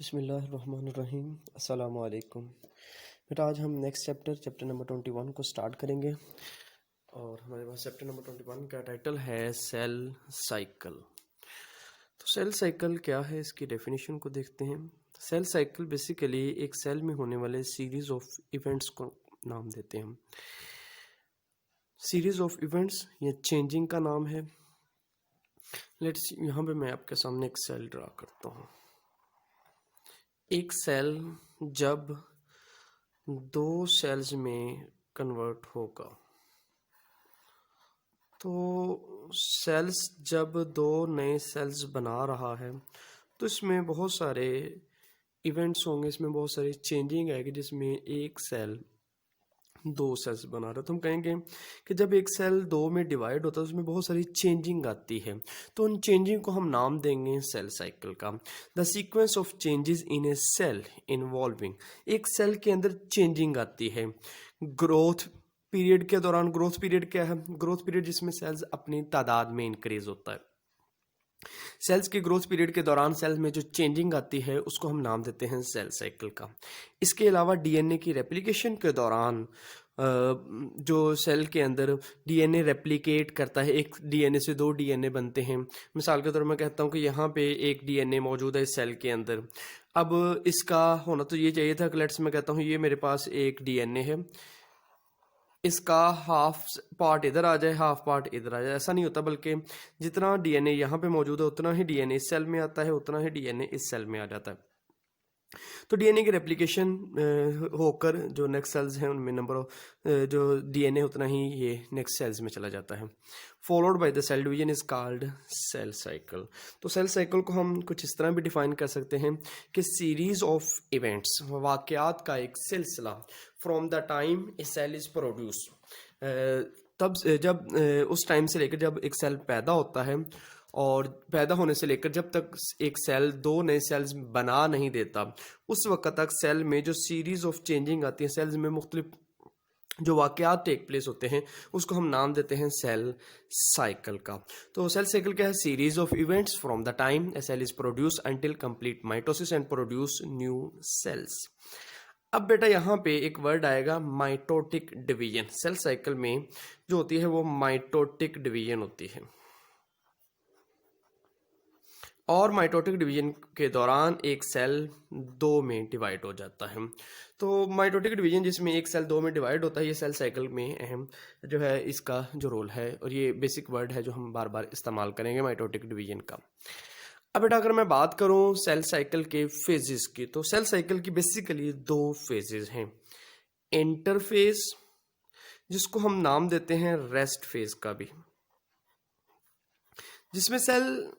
बिस्मिल्लाहिर्रहमानिर्रहीम अस्सलाम वालेकुम। बेटा आज हम नेक्स्ट चैप्टर नंबर 21 को स्टार्ट करेंगे और हमारे पास चैप्टर नंबर 21 का टाइटल है सेल साइकिल। तो सेल साइकिल क्या है, इसकी डेफिनेशन को देखते हैं। सेल साइकिल बेसिकली एक सेल में होने वाले सीरीज ऑफ इवेंट्स को नाम देते हैं हम। सीरीज ऑफ इवेंट्स ये चेंजिंग का नाम है। लेट्स यहाँ पे मैं आपके सामने एक सेल ड्रा करता हूँ। एक सेल जब दो सेल्स में कन्वर्ट होगा, तो सेल्स जब दो नए सेल्स बना रहा है तो इसमें बहुत सारे इवेंट्स होंगे, इसमें बहुत सारी चेंजिंग आएगी। जिसमें एक सेल दो सेल्स बना रहा है तो हम कहेंगे कि जब एक सेल दो में डिवाइड होता है उसमें बहुत सारी चेंजिंग आती है, तो उन चेंजिंग को हम नाम देंगे सेल साइकिल का। The sequence of changes in a cell involving, एक सेल के अंदर चेंजिंग आती है ग्रोथ पीरियड के दौरान। ग्रोथ पीरियड क्या है? ग्रोथ पीरियड जिसमें सेल्स अपनी तादाद में इंक्रीज होता है। सेल्स के ग्रोथ पीरियड के दौरान सेल्स में जो चेंजिंग आती है उसको हम नाम देते हैं सेल साइकिल का। इसके अलावा डीएनए की रेप्लिकेशन के दौरान जो सेल के अंदर डीएनए रेप्लिकेट करता है, एक डीएनए से दो डीएनए बनते हैं। मिसाल के तौर पर मैं कहता हूँ कि यहाँ पे एक डीएनए मौजूद है इस सेल के अंदर। अब इसका होना तो ये चाहिए था कि लेट्स मैं कहता हूँ ये मेरे पास एक डीएनए है, इसका हाफ पार्ट इधर आ जाए, हाफ पार्ट इधर आ जाए। ऐसा नहीं होता, बल्कि जितना डीएनए यहाँ पे मौजूद है उतना ही डीएनए इस सेल में आता है, उतना ही डीएनए इस सेल में आ जाता है। तो डीएनए की रेप्लिकेशन होकर जो नेक्स्ट सेल्स हैं उनमें नंबर ऑफ जो डीएनए उतना ही ये नेक्स्ट सेल्स में चला जाता है। Followed by the cell division is called cell cycle. तो सेल साइकिल को हम कुछ इस तरह भी डिफाइन कर सकते हैं कि सीरीज ऑफ इवेंट्स, वाकयात का एक सिलसिला, from the time a cell is produce, तब जब उस टाइम से लेकर जब एक सेल पैदा होता है और पैदा होने से लेकर जब तक एक सेल दो नए सेल्स बना नहीं देता, उस वक्त तक सेल में जो सीरीज ऑफ चेंजिंग आती है, सेल्स में मुख्तलिफ जो वाकयात टेक प्लेस होते हैं, उसको हम नाम देते हैं सेल साइकिल का। तो सेल साइकिल क्या है? Series of events from the time a cell is produce until complete mitosis and produce new cells. अब बेटा यहाँ पे एक वर्ड आएगा माइटोटिक डिवीजन। सेल साइकिल में जो होती है वो माइटोटिक डिवीजन होती है, और माइटोटिक डिवीजन के दौरान एक सेल दो में डिवाइड हो जाता है। तो माइटोटिक डिवीजन जिसमें एक सेल दो में डिवाइड होता है, ये सेल साइकिल में अहम जो है इसका जो रोल है, और ये बेसिक वर्ड है जो हम बार बार इस्तेमाल करेंगे माइटोटिक डिवीजन का। अब बेटा अगर मैं बात करूं सेल साइकिल के फेजेस की, तो सेल साइकिल की बेसिकली दो फेजेस हैं। इंटरफेज, जिसको हम नाम देते हैं रेस्ट फेज का भी, जिसमें सेल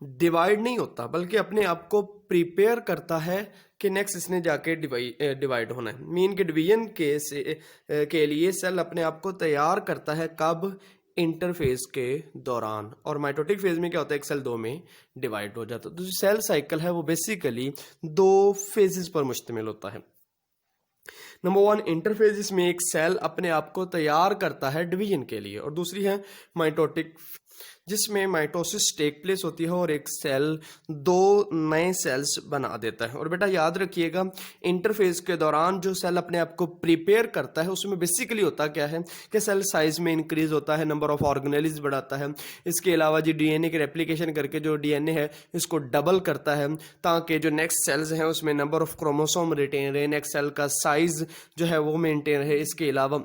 डिवाइड नहीं होता बल्कि अपने आप को प्रिपेयर करता है कि नेक्स्ट इसने जाके डिवाइड होना है। मीन के डिवीजन के लिए सेल अपने आप को तैयार करता है, कब? इंटरफेज के दौरान। और माइटोटिक फेज में क्या होता है? एक सेल दो में डिवाइड हो जाता है। तो जो सेल साइकिल है वो बेसिकली दो फेजेस पर मुश्तमिल होता है। नंबर वन इंटरफेज, जिसमें एक सेल अपने आप को तैयार करता है डिवीजन के लिए, और दूसरी है माइटोटिक, जिसमें माइटोसिस टेक प्लेस होती है और एक सेल दो नए सेल्स बना देता है। और बेटा याद रखिएगा, इंटरफेज के दौरान जो सेल अपने आप को प्रिपेयर करता है उसमें बेसिकली होता क्या है कि सेल साइज में इंक्रीज होता है, नंबर ऑफ ऑर्गेनेल्स बढ़ाता है। इसके अलावा जी डीएनए की रेप्लिकेशन करके जो डीएनए है इसको डबल करता है, ताकि जो नेक्स्ट सेल्स हैं उसमें नंबर ऑफ क्रोमोसोम रिटेन रहे, नेक्स्ट सेल का साइज जो है वो मेंटेन रहे। इसके अलावा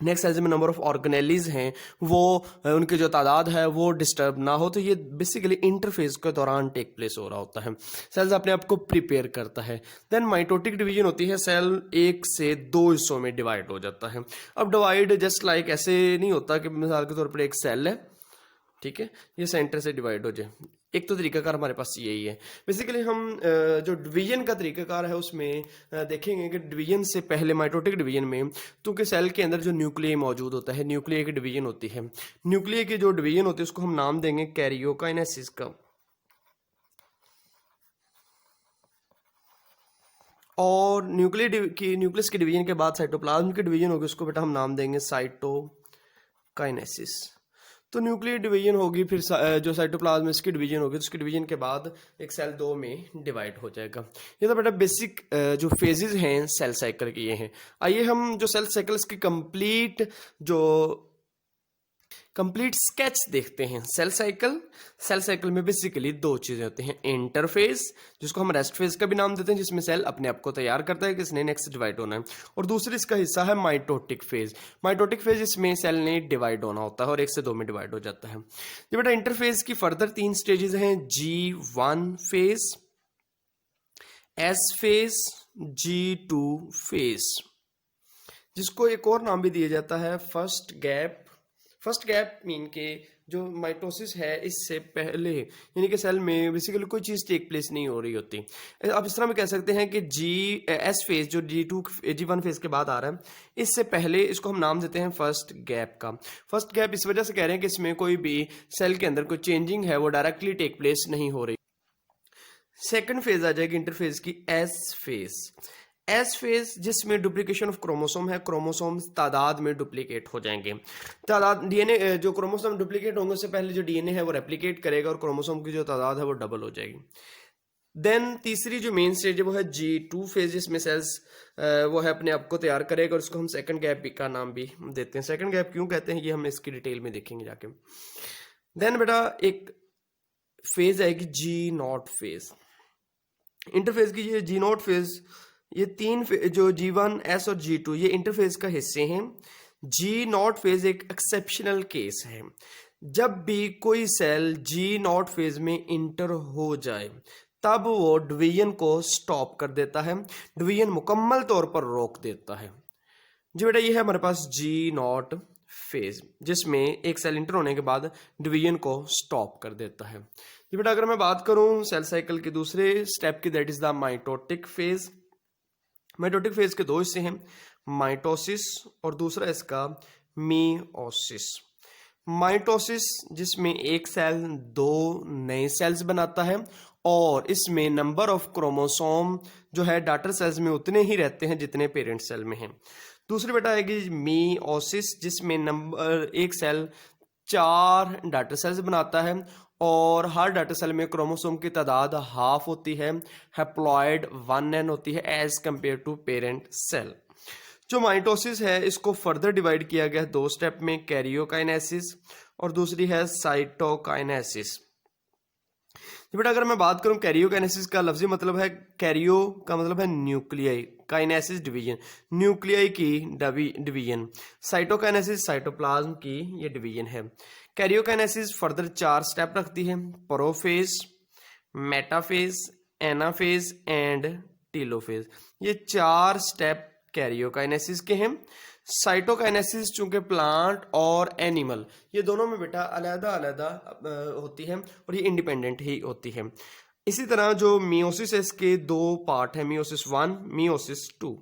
नेक्स्ट सेल्स में नंबर ऑफ ऑर्गेनेलीज हैं वो उनकी जो तादाद है वो डिस्टर्ब ना हो। तो ये बेसिकली इंटरफेज के दौरान टेक प्लेस हो रहा होता है, सेल्स अपने आप को प्रिपेयर करता है। देन माइटोटिक डिवीजन होती है, सेल एक से दो हिस्सों में डिवाइड हो जाता है। अब डिवाइड जस्ट लाइक ऐसे नहीं होता कि मिसाल के तौर पर एक सेल है, ठीक है, ये सेंटर से डिवाइड हो जाए। एक तो तरीकाकार हमारे पास यही है। बेसिकली हम जो डिवीजन का तरीकाकार है उसमें देखेंगे कि डिवीजन से पहले माइटोटिक डिवीजन में, क्योंकि सेल के अंदर जो न्यूक्लियस मौजूद होता है, न्यूक्लियस की डिवीजन होती है। न्यूक्लियस की जो डिवीजन होती है उसको हम नाम देंगे कैरियोकाइनेसिस का, और न्यूक्लियस की डिवीजन के बाद साइटोप्लाज्म की डिवीजन होगी, उसको बेटा हम नाम देंगे साइटोकाइनेसिस। तो न्यूक्लियर डिवीजन होगी, फिर जो साइटोप्लाज्म इसकी डिवीजन होगी, तो उसकी डिवीजन के बाद एक सेल दो में डिवाइड हो जाएगा। ये तो बेटा बेसिक जो फेजेस हैं सेल साइकिल के ये हैं। आइए हम जो सेल साइकिल की कंप्लीट स्केच देखते हैं। सेल साइकिल में बेसिकली दो चीजें होती हैं, इंटरफेज जिसको हम रेस्ट फेज का भी नाम देते हैं, जिसमें सेल अपने आप को तैयार करता है कि इसने नेक्स्ट डिवाइड होना है, और दूसरी इसका हिस्सा है माइटोटिक फेज। माइटोटिक फेज इसमें सेल ने डिवाइड होना होता है और 1 से 2 में डिवाइड हो जाता है। ये बेटा इंटरफेज की फर्दर 3 स्टेजेस हैं, G1 phase, S phase, G2 phase, जिसको एक और नाम भी दिया जाता है first gap. First gap mean के जो माइटोसिस है इससे पहले, यानी कि सेल में बेसिकली कोई चीज़ टेक प्लेस नहीं हो रही होती। आप इस तरह में कह सकते हैं कि एस फेज जो G1 फेज के बाद आ रहा है, इससे पहले इसको हम नाम देते हैं फर्स्ट गैप का। फर्स्ट गैप इस वजह से कह रहे हैं कि इसमें कोई भी सेल के अंदर कोई चेंजिंग है वो डायरेक्टली टेक प्लेस नहीं हो रही। सेकेंड फेज आ जाएगी इंटरफेज की, एस फेज जिसमें डुप्लीकेशन ऑफ क्रोमोसोम है, क्रोमोसोम्स तादाद में डुप्लीकेट हो जाएंगे। तादाद डीएनए जो क्रोमोसोम डुप्लीकेट होंगे उससे पहले जो डीएनए है वो रेप्लिकेट करेगा और क्रोमोसोम की जो तादाद है वो डबल हो जाएगी। देन तीसरी जो मेन स्टेज है वो है G2 फेज, जिसमें सेल्स वो है अपने आप को तैयार करेगा और उसको हम सेकंड गैप का नाम भी देते हैं। सेकंड गैप क्यों कहते हैं ये हम इसकी डिटेल में देखेंगे जाके। देन बेटा एक फेज आएगी G0 फेज। इंटरफेज की ये G0 फेज, ये तीन जो G1, S और G2 ये इंटरफेज का हिस्से हैं। G0 फेज एक एक्सेप्शनल केस है। जब भी कोई सेल G0 फेज में इंटर हो जाए तब वो डिवीजन को स्टॉप कर देता है, डिवीजन मुकम्मल तौर पर रोक देता है। जी बेटा ये है हमारे पास G0 फेज, जिसमें एक सेल इंटर होने के बाद डिवीजन को स्टॉप कर देता है। जी बेटा अगर मैं बात करूं सेल साइकिल के दूसरे स्टेप की, that is the mitotic phase. Mitotic phase के दो हिस्से हैं, माइटोसिस और दूसरा इसका मीओसिस। माइटोसिस जिसमें एक सेल दो नए सेल्स बनाता है और इसमें नंबर ऑफ क्रोमोसोम जो है डॉटर सेल्स में उतने ही रहते हैं जितने पेरेंट सेल में हैं। दूसरी बेटा आएगी मीओसिस, जिसमें एक सेल 4 डॉटर सेल्स बनाता है और हर डॉटर सेल में क्रोमोसोम की तादाद हाफ होती है, हैप्लॉइड 1n होती है as compare to parent cell. जो माइटोसिस है इसको फर्दर डिवाइड किया गया 2 स्टेप में, कैरियोकाइनेसिस और दूसरी है साइटोकाइनेसिस। बेटा अगर मैं बात करूं कैरियोकाइनेसिस का लफ्जी मतलब है, कैरियो का मतलब है न्यूक्लियाई, काइनेसिस डिवीजन, न्यूक्लियाई की डिवीजन, साइटोकाइनेसिस साइटोप्लाज्म की ये डिवीजन है। कैरियोकाइनेसिस फर्दर 4 स्टेप रखती है, prophase, metaphase, anaphase and telophase. ये 4 स्टेप कैरियोकाइनेसिस के हैं। साइटोकाइनेसिस चूंकि प्लांट और एनिमल ये दोनों में बेटा अलग अलग होती है और ये इंडिपेंडेंट ही होती है। इसी तरह जो मियोसिस है इसके 2 पार्ट है, मियोसिस 1, मियोसिस 2।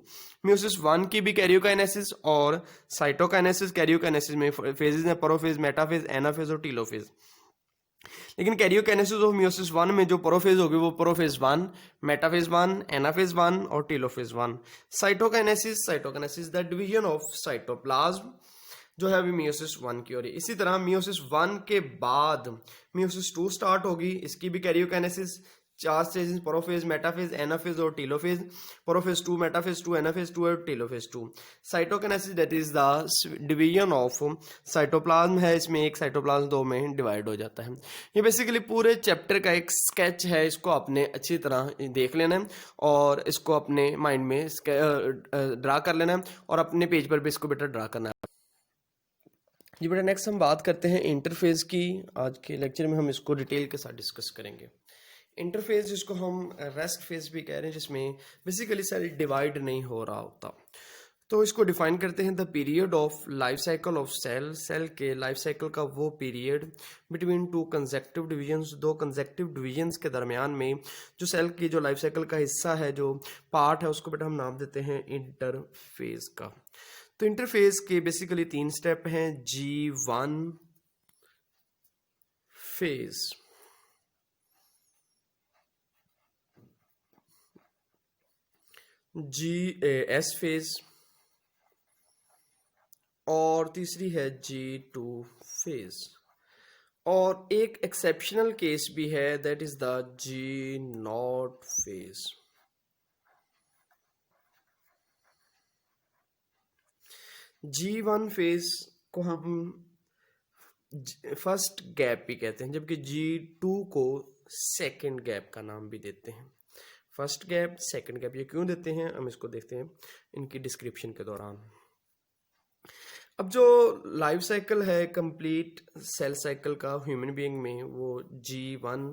मियोसिस 1 की भी कैरियोकाइनेसिस और साइटोकाइनेसिस, कैरियोकाइनेसिस में फेजेस हैं, प्रोफेज, मेटाफेज, एनाफेज और टीलोफेज। लेकिन कैरियोकाइनेसिस ऑफ मियोसिस 1 में जो प्रोफेज होगी वो प्रोफेज 1, मेटाफेज 1, एनाफेज 1 और telophase 1। Cytokinesis the division of cytoplasm जो है अभी मियोसिस 1 की हो रही है। इसी तरह मियोसिस 1 के बाद मियोसिस 2 स्टार्ट होगी, इसकी भी karyokinesis 4 stages, prophase, metaphase, anaphase और टीलोफेज। प्रोफेज 2, मेटाफेज 2, एनाफेज 2 और telophase 2। Cytokinesis that is the division of cytoplasm है, इसमें एक साइटोप्लाज्म 2 में डिवाइड हो जाता है। ये बेसिकली पूरे चैप्टर का एक स्केच है, इसको आपने अच्छी तरह देख लेना है और इसको अपने माइंड में ड्रा कर लेना है और अपने पेज पर भी इसको बेटा ड्रा करना है। जी बेटा नेक्स्ट हम बात करते हैं इंटरफेज की। आज के लेक्चर में हम इसको डिटेल के साथ डिस्कस करेंगे। इंटरफेज जिसको हम रेस्ट फेज भी कह रहे हैं, जिसमें बेसिकली सेल डिवाइड नहीं हो रहा होता, तो इसको डिफाइन करते हैं the period of life cycle of cell. Cell के लाइफ साइकिल का वो period between 2 consecutive divisions, 2 consecutive divisions के दरमियान में जो सेल की जो लाइफ साइकिल का हिस्सा है, जो पार्ट है, उसको बेटा हम नाम देते हैं इंटरफेज का। तो इंटरफेज के बेसिकली 3 स्टेप हैं, G1 फेज, S फेज और तीसरी है G2 फेज। और एक एक्सेप्शनल केस भी है, that is the G naught phase. G1 phase को हम फर्स्ट गैप भी कहते हैं, जबकि G2 को सेकंड गैप का नाम भी देते हैं। फर्स्ट गैप, सेकंड गैप, ये क्यों देते हैं हम इसको देखते हैं इनकी डिस्क्रिप्शन के दौरान। अब जो लाइफ साइकिल है कंप्लीट सेल साइकिल का ह्यूमन बीइंग में, वो G1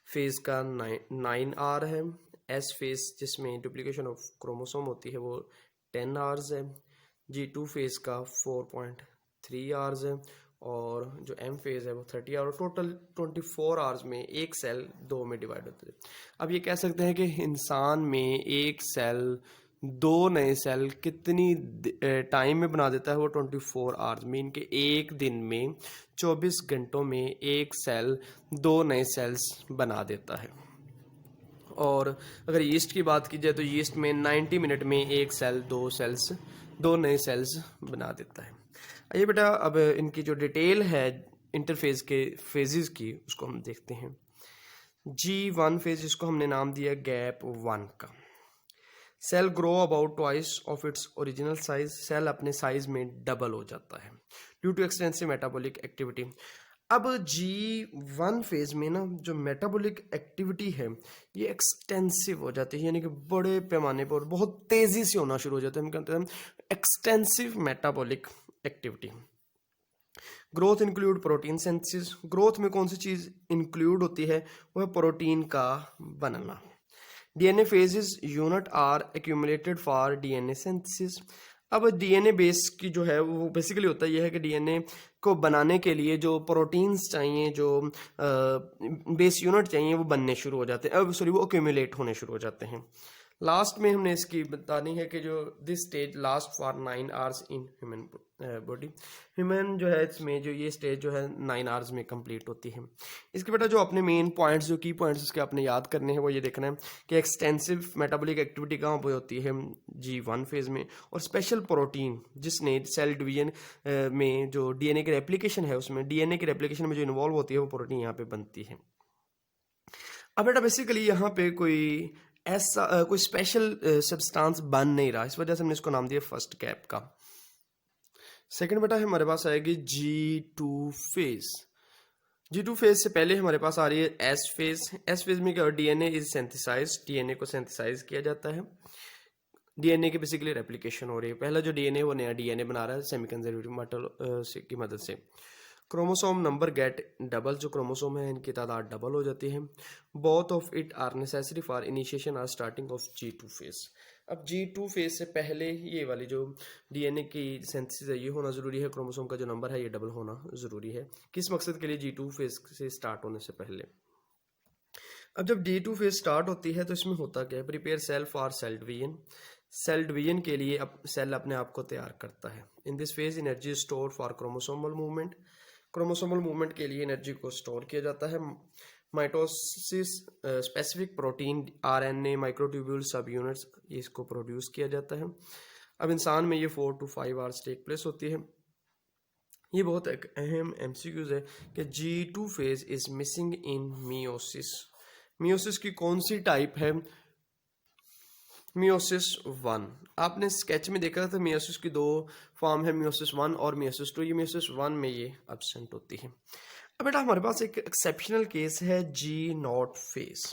फेज का 9 आवर है। S फेज जिसमें डुप्लीकेशन ऑफ क्रोमोसोम होती है वो 10 आवर्स है। G2 फेज का 4.3 आवर्स है और जो M फेज है वो 30 आवर। टोटल 24 आवर्स में एक सेल दो में डिवाइड होता है। अब ये कह सकते हैं कि इंसान में एक सेल दो नए सेल कितनी टाइम में बना देता है, वो 24 आवर्स में। इनके एक दिन में 24 घंटों में एक सेल दो नए सेल्स बना देता है। और अगर यीस्ट की बात की जाए तो यीस्ट में 90 मिनट में एक सेल दो नए सेल्स बना देता है। आइए बेटा, अब इनकी जो डिटेल है इंटरफेज के फेजेस की, उसको हम देखते हैं। G1 फेज, जिसको हमने नाम दिया गैप 1 का। Cell grow about twice of its original size, cell अपने साइज में डबल हो जाता है due to extensive metabolic activity. अब G1 फेज में ना जो मेटाबॉलिक एक्टिविटी है ये एक्सटेंसिव हो जाती है, यानी कि बड़े पैमाने पर बहुत तेजी से होना शुरू हो जाता है। हम कहते हैं extensive metabolic activity. Growth include protein synthesis. Growth में कौन सी चीज इंक्लूड होती है, वह प्रोटीन का बनना। DNA phases unit are accumulated for DNA synthesis. अब डीएनए बेस की जो है वो बेसिकली होता यह है कि डीएनए को बनाने के लिए जो प्रोटीन्स चाहिए, जो बेस यूनिट चाहिए, वो बनने शुरू हो जाते हैं। अब सॉरी, वो एक्यूमुलेट होने शुरू हो जाते हैं। लास्ट में हमने इसकी बतानी है कि जो this stage last for 9 hours in human body. Human जो है इसमें जो ये स्टेज जो है 9 आवर्स में कंप्लीट होती है। इसके बेटा जो अपने मेन पॉइंट्स, जो की पॉइंट्स उसके आपने याद करने हैं, वो ये देखना है कि एक्सटेंसिव मेटाबॉलिक एक्टिविटी कहाँ पर होती है G1 फेज में, और स्पेशल प्रोटीन जिसने सेल डिवीजन में जो डीएनए की रेप्लिकेशन है, उसमें डीएनए की रेप्लिकेशन में जो इन्वॉल्व होती है वो प्रोटीन यहाँ पे बनती है। अब बेटा बेसिकली यहाँ पे कोई ऐसा कोई स्पेशल सब्सटेंस बन नहीं रहा, इस वजह से हमने इसको नाम दिया फर्स्ट गैप का। सेकंड बेटा हमारे पास आएगी G2 फेज। G2 फेज से पहले हमारे पास आ रही है S फेज। S फेज में क्या, डीएनए इज सिंथेसाइज, डीएनए को सिंथेसाइज किया जाता है। डीएनए की बेसिकली रेप्लिकेशन हो रही है। पहला जो डीएनए वो नया डीएनए बना रहा है सेमीकंजर्वेटिव मेटल की मदद से। क्रोमोसोम नंबर गेट डबल, जो क्रोमोसोम है इनकी तादाद डबल हो जाती है। Both of it are necessary for initiation or starting of G2 phase. अब G2 फेज से पहले ये वाली जो डीएनए की सिंथेसिस है ये होना जरूरी है, क्रोमोसोम का जो नंबर है ये डबल होना जरूरी है। किस मकसद के लिए, G2 फेज से स्टार्ट होने से पहले। अब जब D2 फेज स्टार्ट होती है तो इसमें होता क्या है, prepare cell for cell division. Cell division के लिए अब सेल अपने आप को तैयार करता है। In this phase energy store for chromosomal movement. Chromosomal movement के लिए एनर्जी को स्टोर किया जाता है। Mitosis specific protein, RNA, microtubule, सब यूनिट्स, इसको प्रोड्यूस किया जाता है। अब इंसान में ये 4 to 5 आवर्स टेक प्लेस होती है। ये बहुत एक अहम एमसीक्यूज है कि G2 phase is missing in meiosis. Meiosis की कौन सी टाइप है, मियोसिस 1। आपने स्केच में देखा था मियोसिस की दो फॉर्म है, मियोसिस 1 और मियोसिस 2। ये मियोसिस 1 में ये एब्सेंट होती है। अब बेटा हमारे पास एक एक्सेप्शनल केस है G0 फेज।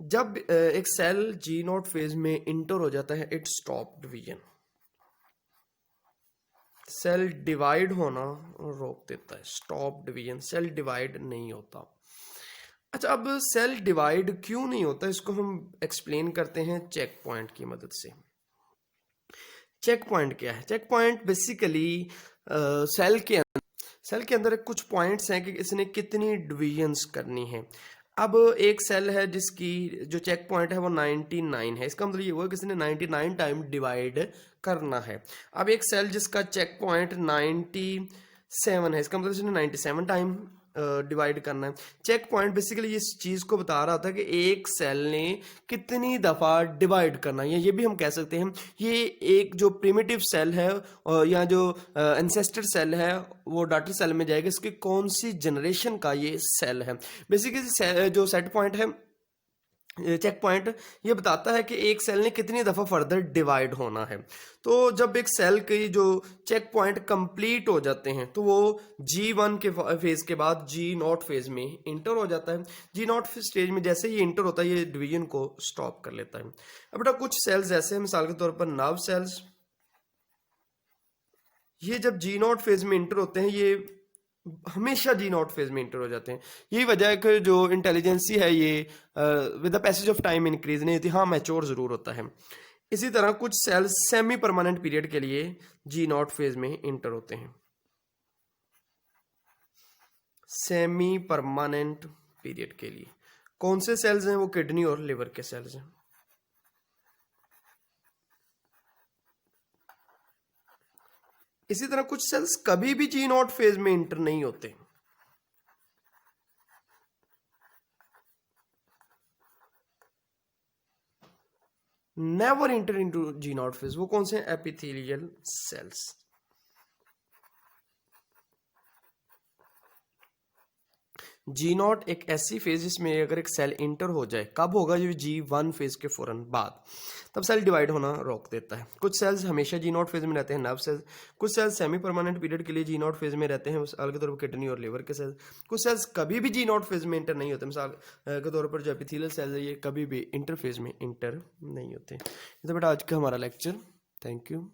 जब एक सेल G0 फेज में इंटर हो जाता है, it stop division, cell divide होना रोक देता है। स्टॉप डिवीजन, सेल डिवाइड नहीं होता। अच्छा, अब सेल डिवाइड क्यों नहीं होता, इसको हम एक्सप्लेन करते हैं चेक पॉइंट की मदद से। चेक पॉइंट क्या है? चेक पॉइंट बेसिकली सेल के अंदर कुछ पॉइंट्स हैं कि इसने कितनी डिवीजन्स करनी है। अब एक सेल है जिसकी जो चेक पॉइंट है वो 99 है, इसका मतलब ये हुआ कि इसने 99 टाइम डिवाइड करना है। अब एक सेल जिसका चेक पॉइंट 97 है, इसका मतलब इसने 97 टाइम डिवाइड करना है। चेक पॉइंट बेसिकली इस चीज़ को बता रहा था कि एक सेल ने कितनी दफ़ा डिवाइड करना है, या ये भी हम कह सकते हैं ये एक जो प्रिमिटिव सेल है या जो एंसेस्टर सेल है वो डॉटर सेल में जाएगा, इसकी कौन सी जनरेशन का ये सेल है। बेसिकली जो सेट पॉइंट है, चेक पॉइंट, ये बताता है कि एक सेल ने कितनी दफ़ा फर्दर डिवाइड होना है। तो जब एक सेल की जो चेक पॉइंट कंप्लीट हो जाते हैं तो वो G1 के फेज के बाद G0 फेज में इंटर हो जाता है। G0 स्टेज में जैसे ही इंटर होता है ये डिवीजन को स्टॉप कर लेता है। अब बेटा कुछ सेल्स ऐसे हैं, मिसाल के तौर पर नर्व सेल्स, ये जब G0 फेज में इंटर होते हैं ये हमेशा G0 फेज में इंटर हो जाते हैं। यही वजह है कि जो इंटेलिजेंसी है ये with the passage of time increase नहीं होती, हाँ मैच्योर जरूर होता है। इसी तरह कुछ सेल्स सेमी परमानेंट पीरियड के लिए G0 फेज में इंटर होते हैं। सेमी परमानेंट पीरियड के लिए कौन से सेल्स हैं? वो किडनी और लिवर के सेल्स हैं। इसी तरह कुछ सेल्स कभी भी G0 फेज में इंटर नहीं होते। Never inter into G0 phase, वो कौन से हैं? Epithelial cells. G0 एक ऐसी फेज जिसमें अगर एक सेल इंटर हो जाए, कब होगा? जो G1 फेज के फौरन बाद, तब सेल डिवाइड होना रोक देता है। कुछ सेल्स हमेशा G0 फेज में रहते हैं, नर्व सेल्स। कुछ सेल्स सेमी परमानेंट पीरियड के लिए G0 फेज में रहते हैं, मिसाल के तौर पर किडनी और लिवर के सेल्स। कुछ सेल्स कभी भी G0 फेज में इंटर नहीं होते, मिसाल के तौर पर जो एपिथेलियल सेल्स है ये कभी भी इंटर फेज में इंटर नहीं होते। तो बेटा आज का हमारा लेक्चर, थैंक यू।